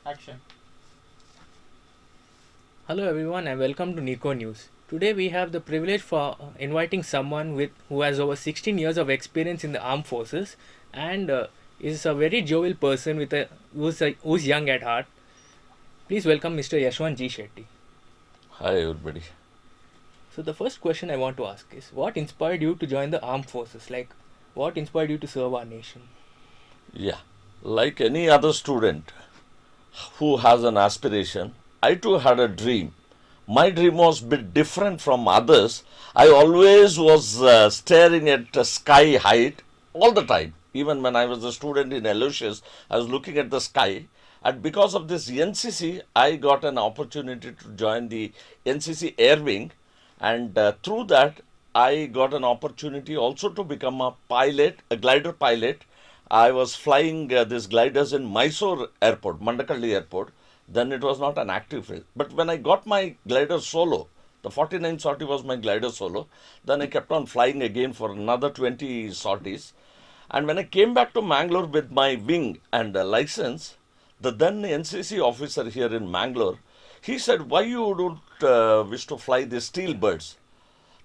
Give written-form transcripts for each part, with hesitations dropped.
Action. Hello everyone and welcome to Nico News. Today we have the privilege for inviting someone who has over 16 years of experience in the armed forces and is a very jovial person who's young at heart. Please welcome Mr. Yashwant G. Shetty. Hi, everybody. So the first question I want to ask is what inspired you to join the armed forces? Like what inspired you to serve our nation? Yeah, like any other student who has an aspiration, I too had a dream. My dream was a bit different from others. I always was staring at the sky height all the time. Even when I was a student in Aloysius, I was looking at the sky. And because of this NCC, I got an opportunity to join the NCC Air Wing. And through that, I got an opportunity also to become a pilot, a glider pilot. I was flying these gliders in Mysore Airport, Mandakalli Airport. Then it was not an active field. But when I got my glider solo, the 49 sortie was my glider solo. Then I kept on flying again for another 20 sorties. And when I came back to Mangalore with my wing and license, the then NCC officer here in Mangalore, he said, "Why you don't wish to fly the steel birds?"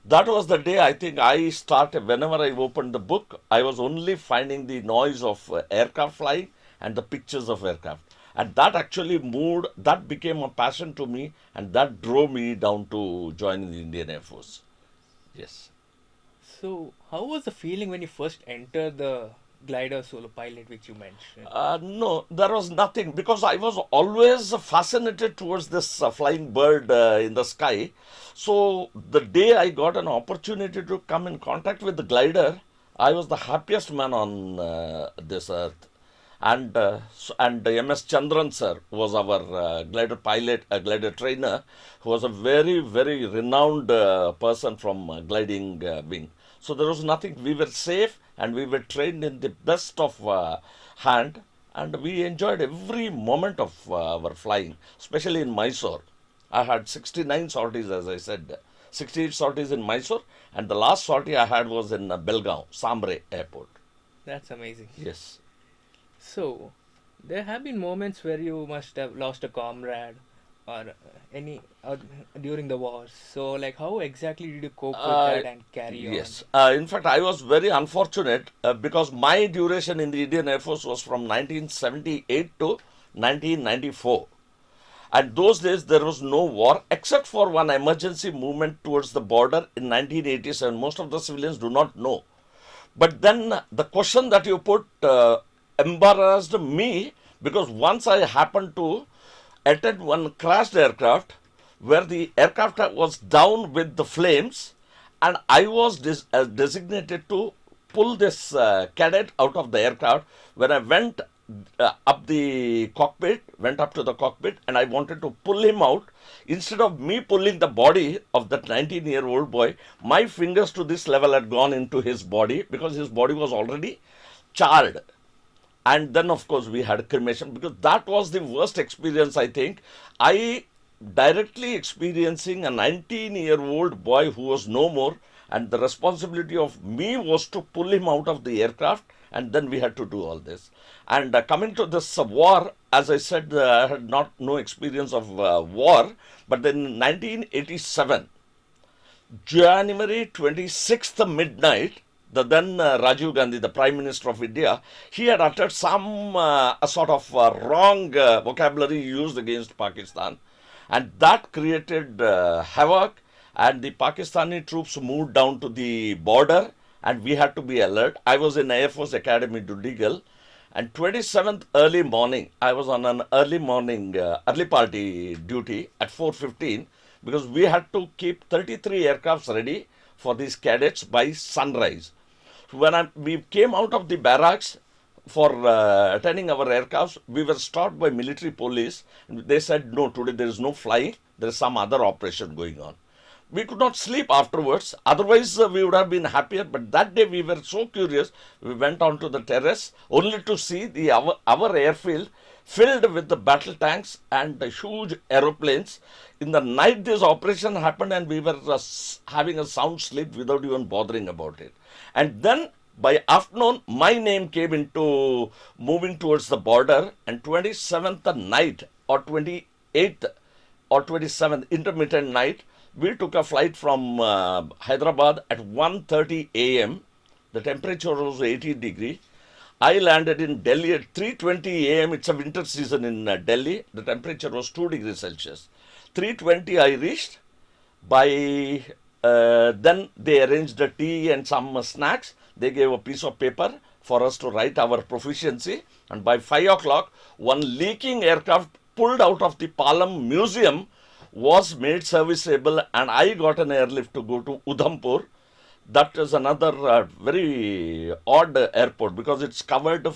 That was the day I think I started. Whenever I opened the book, I was only finding the noise of aircraft flying and the pictures of aircraft. And that actually moved, that became a passion to me, and that drove me down to join the Indian Air Force. Yes. So how was the feeling when you first entered the glider solo pilot which you mentioned? No, there was nothing because I was always fascinated towards this flying bird in the sky. So the day I got an opportunity to come in contact with the glider, I was the happiest man on this earth. And MS Chandran sir was our glider pilot, glider trainer, who was a very renowned person from gliding wing. So there was nothing. We were safe and we were trained in the best of hand, and we enjoyed every moment of our flying, especially in Mysore. I had 69 sorties, as I said, 68 sorties in Mysore, and the last sortie I had was in Belgaum, Sambre Airport. That's amazing. Yes. So, there have been moments where you must have lost a comrade or any during the wars. So, like, how exactly did you cope with Uh, that and carry on? yes. In fact, I was very unfortunate because my duration in the Indian Air Force was from 1978 to 1994. And those days there was no war except for one emergency movement towards the border in 1987. Most of the civilians do not know. But then the question that you put embarrassed me because once I happened to attend one crashed aircraft where the aircraft was down with the flames, and I was designated to pull this cadet out of the aircraft. When I went went up to the cockpit, and I wanted to pull him out. Instead of me pulling the body of that 19-year-old boy, my fingers to this level had gone into his body because his body was already charred. And then, of course, we had cremation because that was the worst experience, I think. I directly experiencing a 19-year-old boy who was no more, and the responsibility of me was to pull him out of the aircraft, and then we had to do all this. And coming to this war, as I said, I had not no experience of war, but then in 1987, January 26th midnight, the then Rajiv Gandhi, the Prime Minister of India, he had uttered some a sort of wrong vocabulary used against Pakistan, and that created havoc. And the Pakistani troops moved down to the border, and we had to be alert. I was in Air Force Academy, Dundigal, and 27th early morning, I was on an early morning, early party duty at 4:15 because we had to keep 33 aircrafts ready for these cadets by sunrise. We came out of the barracks for attending our aircrafts, we were stopped by military police. They said, "No, today there is no flying. There is some other operation going on." We could not sleep afterwards. Otherwise, we would have been happier. But that day, we were so curious. We went onto the terrace only to see our airfield filled with the battle tanks and the huge aeroplanes. In the night, this operation happened, and we were having a sound sleep without even bothering about it. And then By afternoon, my name came into moving towards the border, and 27th night or 28th or 27th intermittent night, we took a flight from Hyderabad at 1:30 a.m. The temperature was 80 degree. I landed in Delhi at 3:20 a.m. It's a winter season in Delhi. The temperature was 2 degrees Celsius. 3:20 I reached. By then they arranged the tea and some snacks. They gave a piece of paper for us to write our proficiency. And by 5 o'clock, one leaking aircraft pulled out of the Palam Museum was made serviceable, and I got an airlift to go to Udhampur. That is another very odd airport because it's covered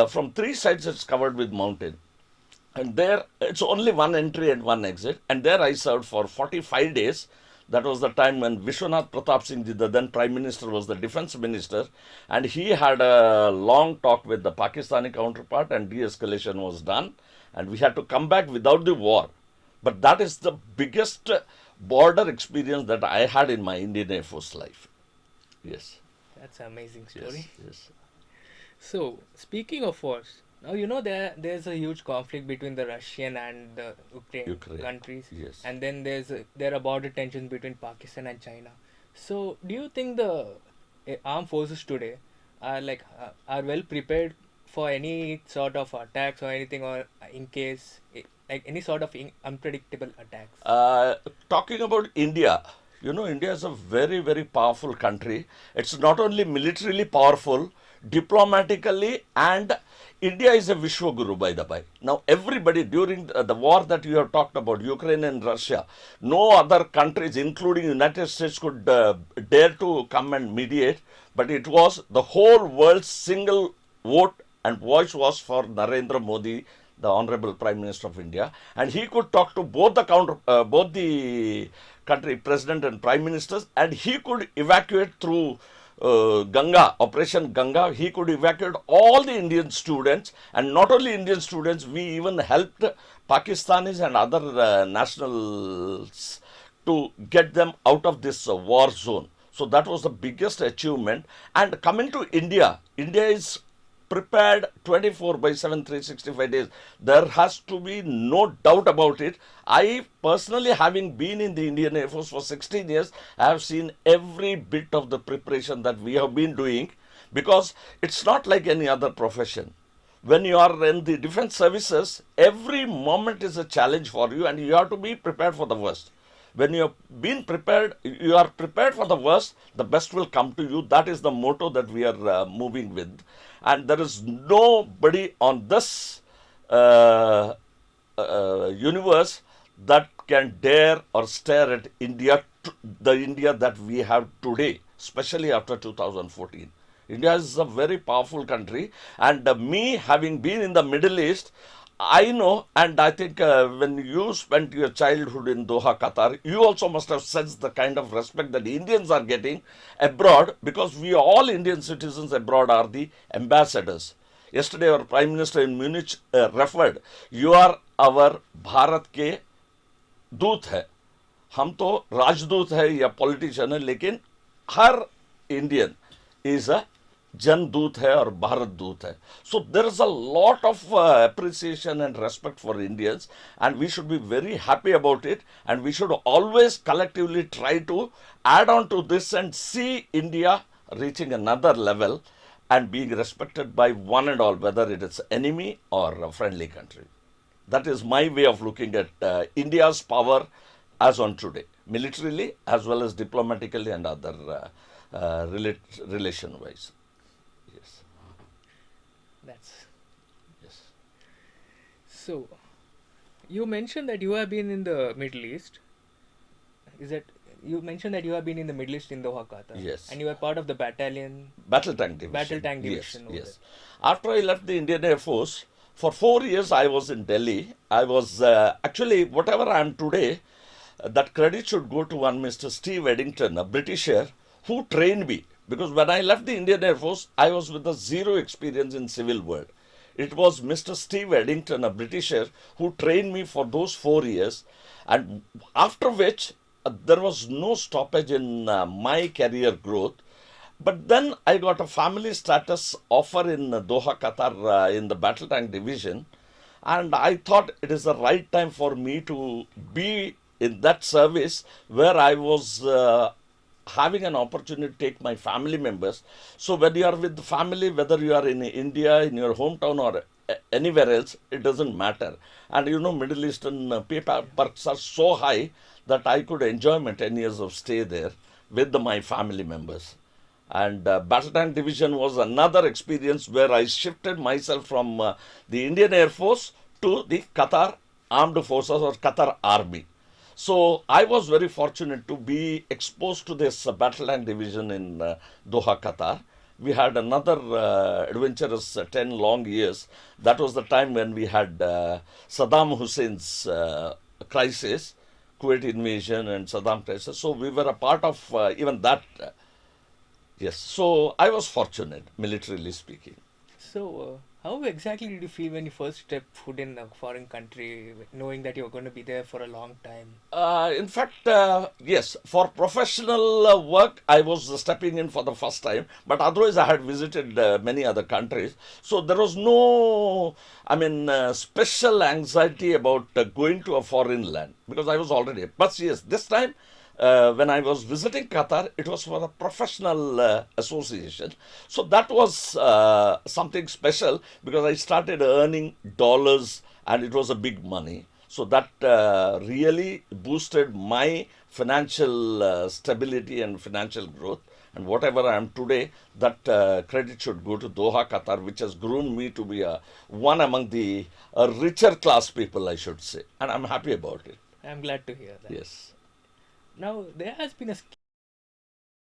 from three sides. It's covered with mountain, and there it's only one entry and one exit. And there I served for 45 days. That was the time when Vishwanath Pratap Singh Ji, the then Prime Minister, was the Defence Minister, and he had a long talk with the Pakistani counterpart, and de-escalation was done, and we had to come back without the war. But that is the biggest border experience that I had in my Indian Air Force life. Yes. That's an amazing Yes. story. Yes. So, speaking of wars, now there's a huge conflict between the Russian and the Ukraine countries, Yes. and then there are border tensions between Pakistan and China. So, do you think the armed forces today are well prepared for any sort of attacks or anything, or in case like any sort of unpredictable attacks? Talking about India, India is a very, very powerful country. It's not only militarily powerful, diplomatically, and India is a Vishwaguru, by the by. Now, everybody during the war that you have talked about, Ukraine and Russia, no other countries, including United States, could dare to come and mediate. But it was the whole world's single vote and voice was for Narendra Modi, the Honorable Prime Minister of India, and he could talk to both the country president and prime ministers, and he could evacuate through Ganga, Operation Ganga. He could evacuate all the Indian students, and not only Indian students, we even helped Pakistanis and other nationals to get them out of this war zone. So that was the biggest achievement. And coming to India, India is prepared 24/7, 365 days. There has to be no doubt about it. I personally, having been in the Indian Air Force for 16 years, I have seen every bit of the preparation that we have been doing, because it's not like any other profession. When you are in the defense services, every moment is a challenge for you, and you have to be prepared for the worst. When you have been prepared, you are prepared for the worst, the best will come to you. That is the motto that we are moving with. And there is nobody on this universe that can dare or stare at India, the India that we have today, especially after 2014. India is a very powerful country, and me having been in the Middle East, I know, and I think when you spent your childhood in Doha, Qatar, you also must have sensed the kind of respect that Indians are getting abroad, because we all Indian citizens abroad are the ambassadors. Yesterday, our Prime Minister in Munich referred, you are our Bharat ke दूत है. हम तो राजदूत है या politician है, लेकिन हर Indian is a जनदूत है और भारत दूत है. So there is a lot of appreciation and respect for Indians, and we should be very happy about it, and we should always collectively try to add on to this and see India reaching another level and being respected by one and all, whether it is enemy or a friendly country. That is my way of looking at India's power as on today, militarily as well as diplomatically and other relation-wise. Yes. That's Yes. so. You mentioned that you have been in the Middle East. Is it? You mentioned that you have been in the Middle East in Doha, Qatar. Yes. And you were part of the battalion. Battle tank division. Battle tank division over Yes. After I left the Indian Air Force, for 4 years I was in Delhi. I was actually, whatever I am today, that credit should go to one Mr. Steve Eddington, a Britisher, who trained me. Because when I left the Indian Air Force, I was with a zero experience in civil world. It was Mr. Steve Eddington, a Britisher, who trained me for those 4 years. And after which, there was no stoppage in my career growth. But then I got a family status offer in Doha, Qatar, in the battle tank division, and I thought it is the right time for me to be in that service where I was having an opportunity to take my family members. So when you are with the family, whether you are in India, in your hometown, or anywhere else, it doesn't matter. And you know, Middle Eastern pay perks are so high that I could enjoy my 10 years of stay there with my family members. And Battle Tank Division was another experience where I shifted myself from the Indian Air Force to the Qatar Armed Forces or Qatar Army. So I was very fortunate to be exposed to this Battle Tank Division in Doha, Qatar. We had another adventurous 10 long years. That was the time when we had Saddam Hussein's crisis, Kuwait invasion and Saddam crisis. So we were a part of even that. Yes, so I was fortunate, militarily speaking. So, how exactly did you feel when you first stepped foot in a foreign country, knowing that you're going to be there for a long time? In fact, yes, for professional work, I was stepping in for the first time, but otherwise, I had visited many other countries. So there was no, special anxiety about going to a foreign land because I was already. But yes, this time, when I was visiting Qatar, it was for a professional association. So that was something special because I started earning dollars and it was a big money. So that really boosted my financial stability and financial growth. And whatever I am today, that credit should go to Doha, Qatar, which has groomed me to be one among the richer class people, I should say. And I'm happy about it. I'm glad to hear that. Yes. Now, there has been a